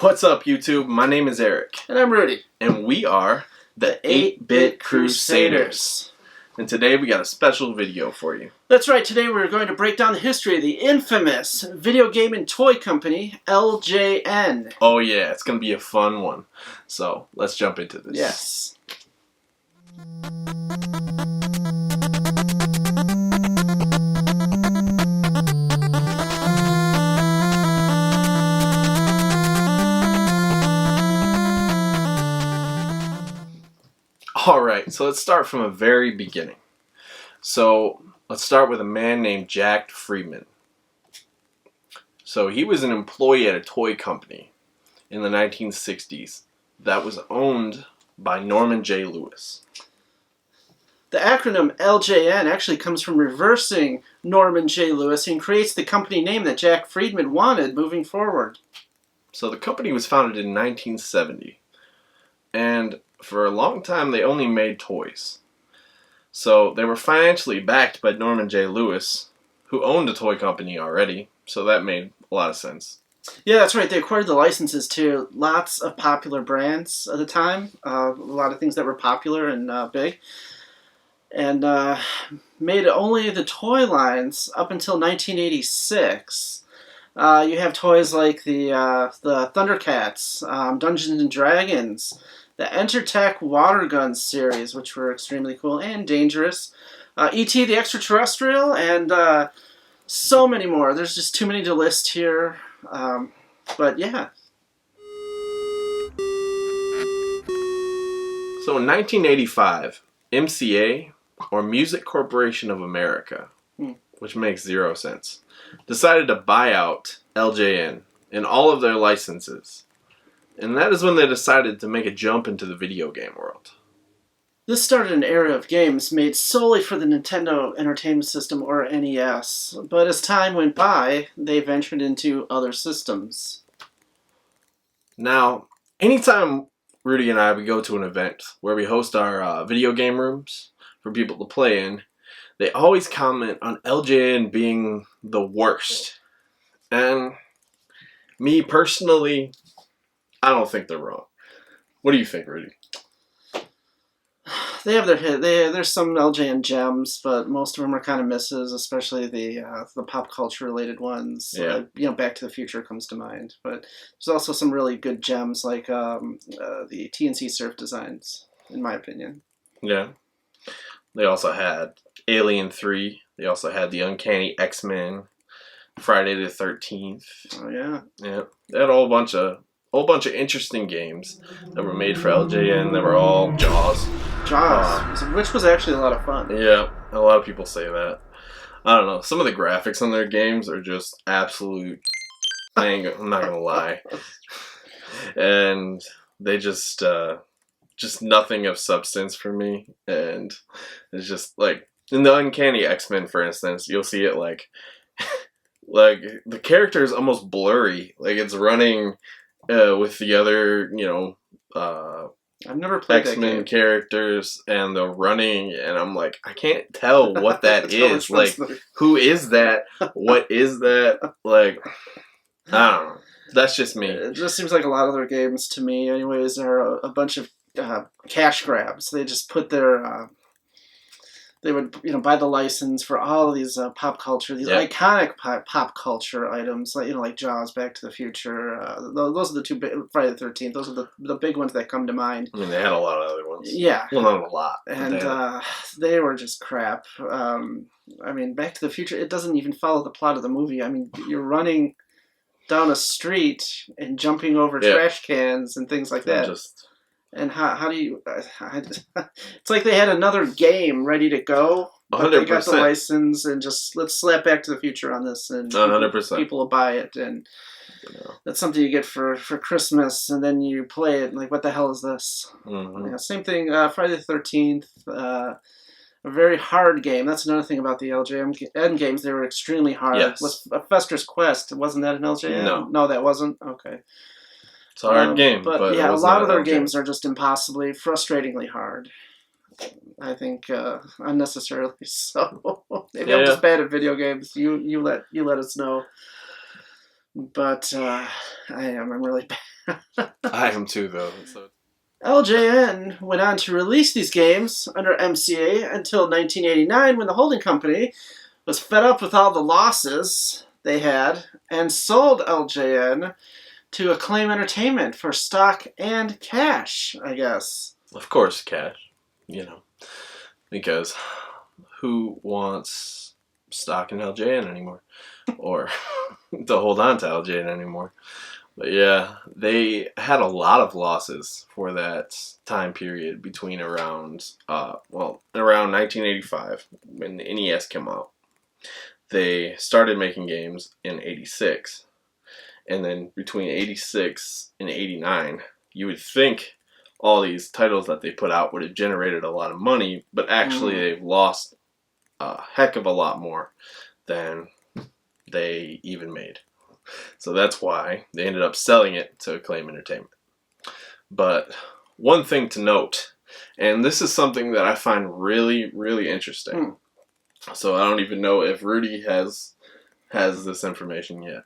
What's up, YouTube? My name is Eric. And I'm Rudy. And we are the 8-Bit Crusaders. And today we got a special video for you. That's right, today we're going to break down the history of the infamous video game and toy company, LJN. Oh yeah, it's going to be a fun one. So, let's jump into this. Yes. Alright, so let's start from the very beginning. So, let's start with a man named Jack Friedman. So, he was an employee at a toy company in the 1960s that was owned by Norman J. Lewis. The acronym LJN actually comes from reversing Norman J. Lewis and creates the company name that Jack Friedman wanted moving forward. So, the company was founded in 1970. And for a long time, they only made toys. So they were financially backed by Norman J. Lewis, who owned a toy company already. So that made a lot of sense. Yeah, that's right. They acquired the licenses to lots of popular brands at the time. A lot of things that were popular and big. And made only the toy lines up until 1986. You have toys like the Thundercats, Dungeons and Dragons, the Entertech water gun series, which were extremely cool and dangerous, E.T. the Extraterrestrial, and so many more. There's just too many to list here, but yeah. So in 1985, MCA, or Music Corporation of America, which makes zero sense, decided to buy out LJN and all of their licenses. And that is when they decided to make a jump into the video game world. This started an era of games made solely for the Nintendo Entertainment System, or NES. But as time went by, they ventured into other systems. Now, anytime Rudy and I we go to an event where we host our video game rooms for people to play in, they always comment on LJN being the worst. And me personally, I don't think they're wrong. What do you think, Rudy? They have their hit. There's some LJN gems, but most of them are kind of misses, especially the pop culture related ones. Yeah. Back to the Future comes to mind. But there's also some really good gems like the TNC Surf designs, in my opinion. Yeah. They also had Alien 3. They also had the Uncanny X-Men, Friday the 13th. Oh yeah. Yeah. They had a whole bunch of interesting games that were made for LJN. They were all Jaws. Which was actually a lot of fun. Yeah, a lot of people say that. I don't know. Some of the graphics on their games are just absolute. I'm not gonna lie. And they just nothing of substance for me. And it's just like in the Uncanny X-Men, for instance, you'll see it like the character is almost blurry. Like it's running. With the other, I've never played X-Men characters, and they're running, and I'm like, I can't tell what that is. Like, who is that? What is that? Like, I don't know. That's just me. It just seems like a lot of their games, to me, anyways, are a bunch of cash grabs. They just put their... They would, buy the license for all of these pop culture, these iconic pop culture items, like Jaws, Back to the Future. Those are the two big, Friday the 13th. Those are the big ones that come to mind. I mean, they had a lot of other ones. Yeah. Well, not a lot. And they were just crap. I mean, Back to the Future, it doesn't even follow the plot of the movie. I mean, you're running down a street and jumping over trash cans and things like that. And how do you... it's like they had another game ready to go. But 100%. They got the license and just, let's slap Back to the Future on this. And 100%. People will buy it. And that's something you get for Christmas. And then you play it. And like, what the hell is this? Mm-hmm. Yeah, same thing. Friday the 13th. A very hard game. That's another thing about the LJN games. They were extremely hard. Yes. Was Fester's Quest. Wasn't that an LJN? No. No, that wasn't? Okay. It's a hard game, but yeah, a lot of their games are just impossibly, frustratingly hard. I think unnecessarily so. Maybe I'm just bad at video games. You let us know. But I'm really bad. I am too, though. So. LJN went on to release these games under MCA until 1989 when the holding company was fed up with all the losses they had and sold LJN to Acclaim Entertainment for stock and cash, I guess. Of course, cash. Because who wants stock in LJN anymore? Or to hold on to LJN anymore? But yeah, they had a lot of losses for that time period between around 1985 when the NES came out. They started making games in 86. And then between 86 and 89, you would think all these titles that they put out would have generated a lot of money, but actually they've lost a heck of a lot more than they even made. So that's why they ended up selling it to Acclaim Entertainment. But one thing to note, and this is something that I find really, really interesting. So I don't even know if Rudy has this information yet.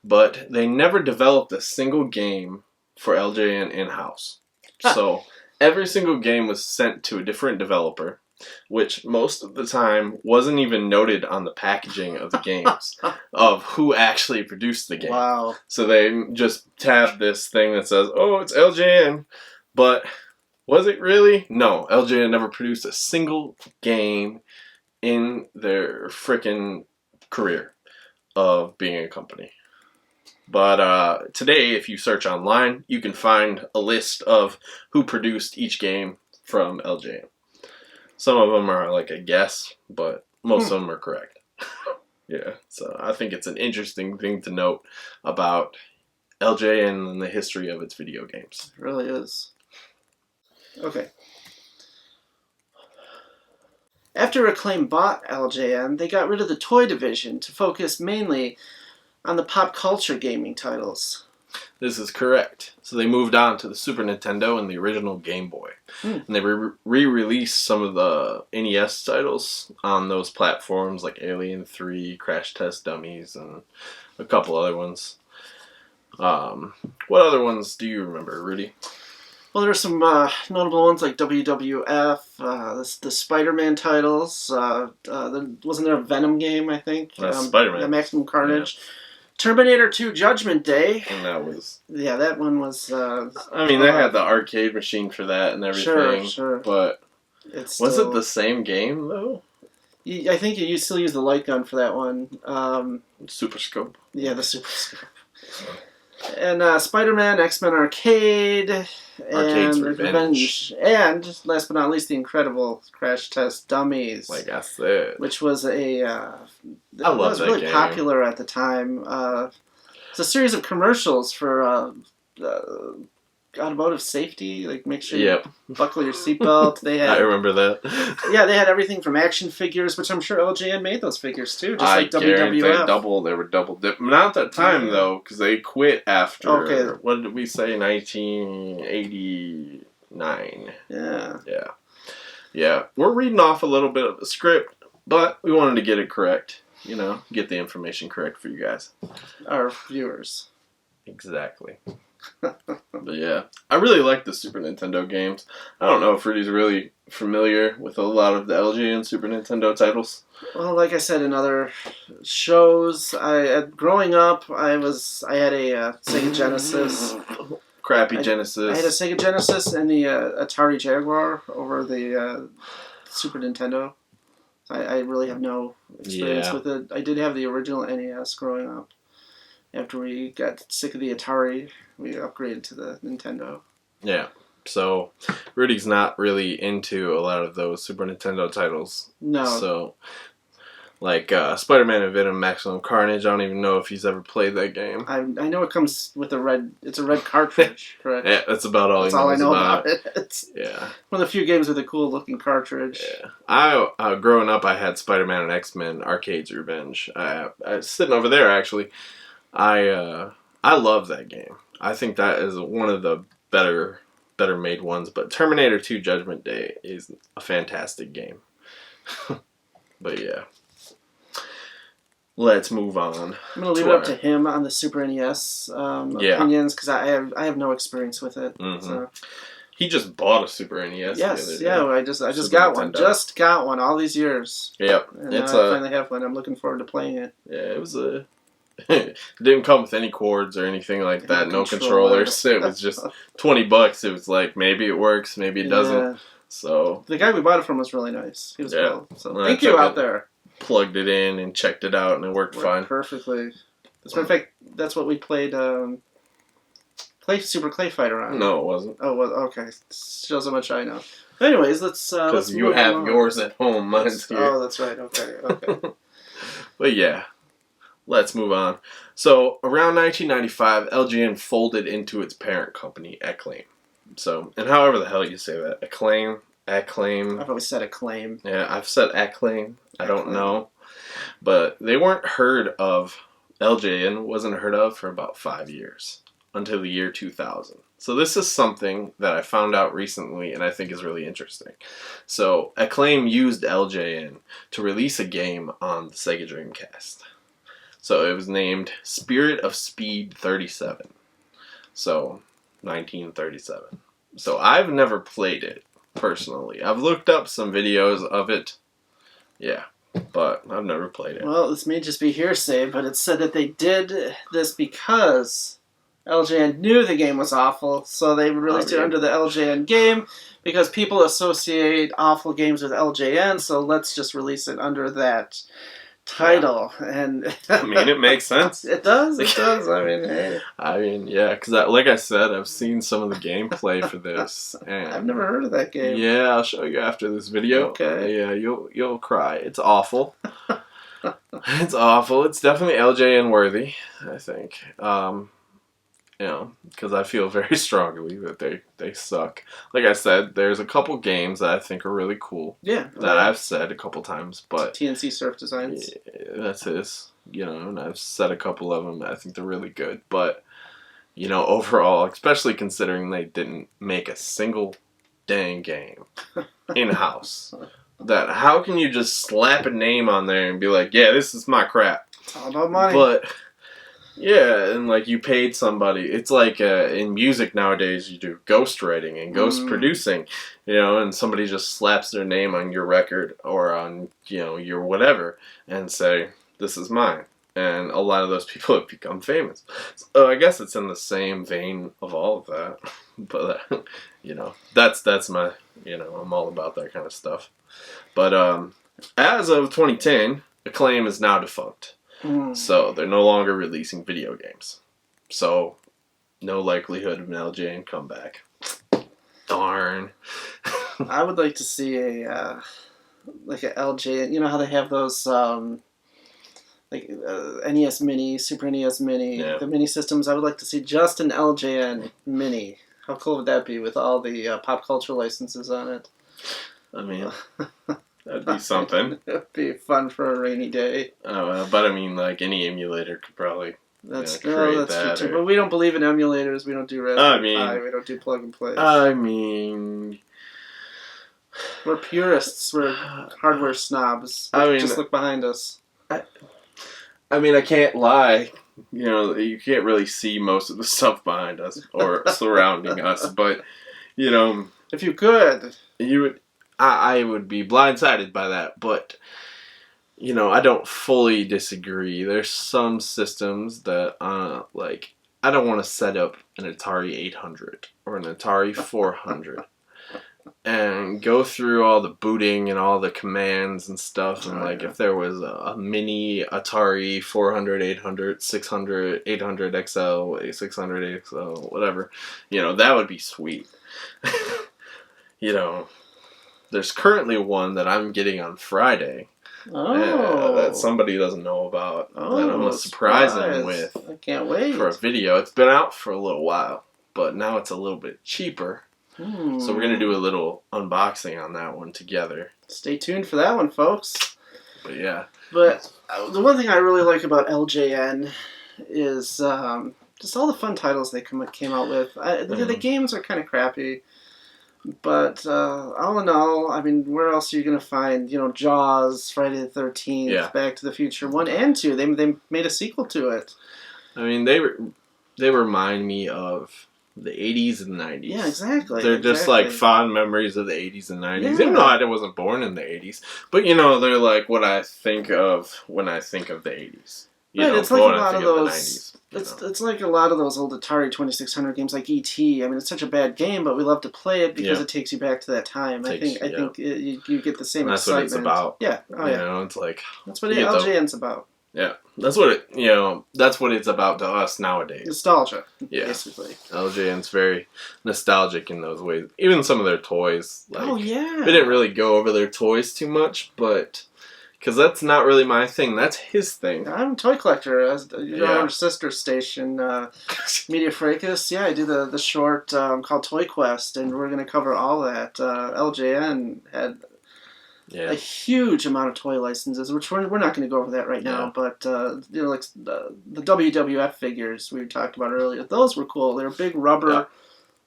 But they never developed a single game for LJN in-house. So every single game was sent to a different developer, which most of the time wasn't even noted on the packaging of the games of who actually produced the game. Wow. So they just tabbed this thing that says, oh, it's LJN. But was it really? No, LJN never produced a single game in their frickin' career of being a company. But today, if you search online, you can find a list of who produced each game from LJN. Some of them are like a guess, but most of them are correct. Yeah, so I think it's an interesting thing to note about LJN and the history of its video games. It really is. Okay. After Acclaim bought LJN, they got rid of the toy division to focus mainly on the pop culture gaming titles. This is correct. So they moved on to the Super Nintendo and the original Game Boy. And they re-released some of the NES titles on those platforms like Alien 3, Crash Test Dummies, and a couple other ones. What other ones do you remember, Rudy? Well, there's some notable ones like WWF, the Spider-Man titles. Wasn't there a Venom game, I think? Spider-Man. The Maximum Carnage. Yeah. Terminator 2 Judgment Day. And that was... Yeah, that one was... they had the arcade machine for that and everything. Sure. But was it the same game, though? I think you still use the light gun for that one. Super Scope. Yeah, the Super Scope. And Spider-Man, X-Men Arcade, Arcade's and Revenge. And, last but not least, the incredible Crash Test Dummies. Like I said. Which was a... I love that really game. Popular at the time. It's a series of commercials for automotive safety. Like, make sure you buckle your seatbelt. They had, I remember that. Yeah, they had everything from action figures, which I'm sure LJN made those figures too, just like WWF. They were double dip. Not at that time, though, because they quit after, what did we say, 1989. Yeah. We're reading off a little bit of a script, but we wanted to get it correct. Get the information correct for you guys. Our viewers. Exactly. But yeah, I really like the Super Nintendo games. I don't know if Rudy's really familiar with a lot of the LJN Super Nintendo titles. Well, like I said in other shows, growing up, I had a Sega Genesis. Crappy Genesis. I had a Sega Genesis and the Atari Jaguar over the Super Nintendo. I really have no experience with it. I did have the original NES growing up. After we got sick of the Atari, we upgraded to the Nintendo. Yeah. So, Rudy's not really into a lot of those Super Nintendo titles. No. So, like Spider-Man and Venom Maximum Carnage, I don't even know if he's ever played that game. I know it comes with it's a red cartridge, correct? Yeah, that's about all that's all I know about it. It's one of the few games with a cool looking cartridge. Yeah. I growing up, I had Spider-Man and X-Men Arcade's Revenge. I was sitting over there, actually. I love that game. I think that is one of the better made ones. But Terminator 2 Judgment Day is a fantastic game. But yeah. let's move on. I'm gonna leave it up to him on the Super NES opinions because I have no experience with it. Mm-hmm. So. He just bought a Super NES. Yes, yeah. I just got one. Just got one all these years. Yep, and I finally have one. I'm looking forward to playing it. Yeah, it was a. It didn't come with any cords or anything like that. No controllers. It was just $20. It was like maybe it works, maybe it doesn't. Yeah. So the guy we bought it from was really nice. He was cool. So thank you out there. Plugged it in and checked it out, and it worked fine. Perfectly. As a matter of fact, that's what we played. Super Clay Fighter on. No, it wasn't. Oh, well, okay. Shows how much I know. Anyways, let's. Because you have yours at home, mine's here. Oh, that's right. Okay. But yeah. Let's move on. So, around 1995, LJN folded into its parent company, Acclaim. So, and however the hell you say that. Acclaim. I've always said Acclaim. Yeah, I've said Acclaim. I don't know. But they weren't heard of. LJN wasn't heard of for about 5 years. Until the year 2000. So this is something that I found out recently and I think is really interesting. So, Acclaim used LJN to release a game on the Sega Dreamcast. So it was named Spirit of Speed 37. So 1937. So I've never played it personally. I've looked up some videos of it. Yeah, but I've never played it. Well, this may just be hearsay, but it said that they did this because LJN knew the game was awful, so they released it under the LJN game because people associate awful games with LJN, so let's just release it under that title. And I mean, it makes sense. It does. I mean, hey. Yeah, because like I said, I've seen some of the gameplay for this, and I've never heard of that game. Yeah, I'll show you after this video. Okay. Yeah, you'll cry. It's awful. It's awful. It's definitely LJN worthy, I think. Because I feel very strongly that they suck. Like I said, there's a couple games that I think are really cool. Yeah. That I've said a couple times, but TNC Surf Designs. Yeah, that's his. And I've said a couple of them that I think they're really good. But, overall, especially considering they didn't make a single dang game in-house, that how can you just slap a name on there and be like, yeah, this is my crap? It's all about money. But... yeah, and you paid somebody. It's like in music nowadays, you do ghostwriting and ghost producing, and somebody just slaps their name on your record or on, your whatever and say, this is mine. And a lot of those people have become famous. So I guess it's in the same vein of all of that. But, that's my, I'm all about that kind of stuff. But as of 2010, Acclaim is now defunct. So they're no longer releasing video games. So no likelihood of an LJN comeback. Darn. I would like to see a LJN. You know how they have those NES Mini, Super NES Mini, the mini systems. I would like to see just an LJN Mini. How cool would that be with all the pop culture licenses on it? I mean. That'd be something. It'd be fun for a rainy day. But I mean, any emulator could probably that's true too. But we don't believe in emulators. We don't do Raspberry Pi. We don't do plug and play. I mean, we're purists. We're hardware snobs. Just look behind us. I mean, I can't lie. You can't really see most of the stuff behind us or surrounding us. But if you could, you would. I would be blindsided by that, but, I don't fully disagree. There's some systems that, I don't want to set up an Atari 800 or an Atari 400 and go through all the booting and all the commands and stuff, and, if there was a mini Atari 400, 800, 600, 800 XL, 600 XL, whatever, that would be sweet. There's currently one that I'm getting on Friday that somebody doesn't know about that I'm going to surprise them with. I can't wait. For a video. It's been out for a little while, but now it's a little bit cheaper. So we're going to do a little unboxing on that one together. Stay tuned for that one, folks. But yeah. But the one thing I really like about LJN is just all the fun titles they came out with. The games are kind of crappy. But all in all, I mean, where else are you going to find, Jaws, Friday the 13th, Yeah. Back to the Future 1 and 2? They made a sequel to it. I mean, they remind me of the 80s and 90s. Yeah, exactly. They're just like fond memories of the 80s and 90s. Yeah. Even though I wasn't born in the 80s. But, they're like what I think of when I think of the 80s. It's like a lot of those. It's like a lot of those old Atari 2600 games, like E.T. I mean, it's such a bad game, but we love to play it because it takes you back to that time. I think you get the same excitement. That's what it's about. Yeah. Oh, yeah. It's like that's what LJN's about. Yeah, that's what that's what it's about to us nowadays. Nostalgia. Yeah. Basically. LJN's very nostalgic in those ways. Even some of their toys. Like, oh yeah. We didn't really go over their toys too much, but. Because that's not really my thing. That's his thing. I'm a toy collector. Our sister station, Media Fracas. Yeah, I do the short called Toy Quest, and we're going to cover all that. LJN had a huge amount of toy licenses, which we're not going to go over that right now. But like the WWF figures we talked about earlier, those were cool. They were big rubber.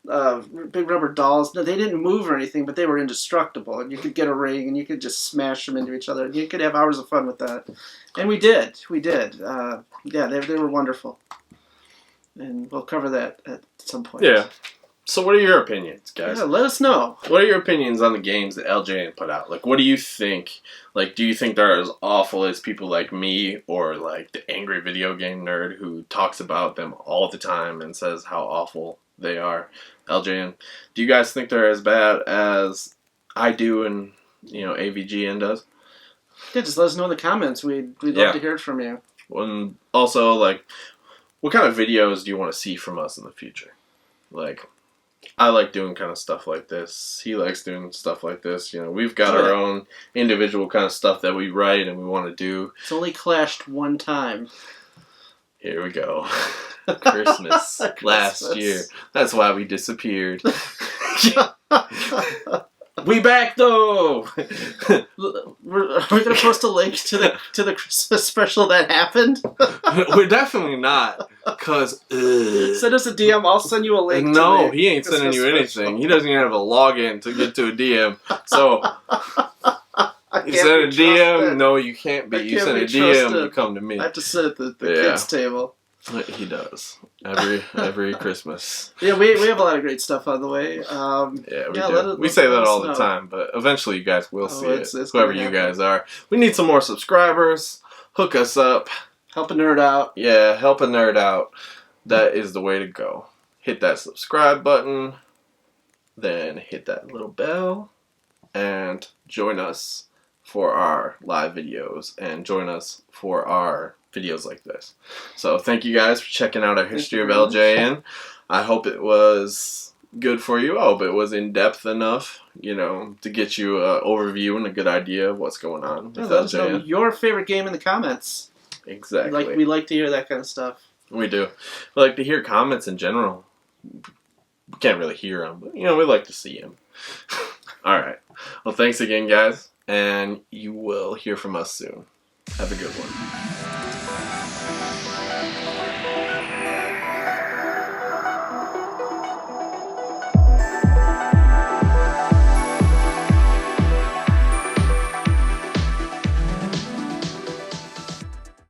Big rubber dolls. No, they didn't move or anything, but they were indestructible. And you could get a ring, and you could just smash them into each other. And you could have hours of fun with that. And we did. They were wonderful. And we'll cover that at some point. Yeah. So what are your opinions, guys? Yeah, let us know. What are your opinions on the games that LJN put out? Like, what do you think? Like, do you think they're as awful as people like me or, like, the angry video game nerd who talks about them all the time and says how awful they are? LJN, do you guys think they're as bad as I do and, AVGN does? Yeah, just let us know in the comments. We'd love to hear from you. And also, like, what kind of videos do you want to see from us in the future? Like, I like doing kind of stuff like this. He likes doing stuff like this. We've got our own individual kind of stuff that we write and we want to do. It's only clashed one time. Here we go. Christmas last year. That's why we disappeared. We back though. Are we gonna post a link to the Christmas special that happened? We're definitely not, cause send us a DM. I'll send you a link. No, he ain't sending you anything. Special. He doesn't even have a login to get to a DM. So you send a DM. No, you can't be. You send a DM. You come to me. I have to sit at the kids' table. He does every Christmas. Yeah, we have a lot of great stuff on the way. We do. We say that all the time, but eventually you guys will see it. Whoever you guys are, we need some more subscribers. Hook us up. Help a nerd out. Yeah, help a nerd out. That is the way to go. Hit that subscribe button, then hit that little bell, and join us for our live videos, and join us for our videos like this. So thank you guys for checking out our history of LJN. I hope it was good for you. I hope it was in depth enough, to get you an overview and a good idea of what's going on with let us know LJN. your favorite game in the comments. Exactly. We like to hear that kind of stuff. We do. We like to hear comments in general. We can't really hear them, but we like to see them. All right. Well, thanks again, guys, and you will hear from us soon. Have a good one.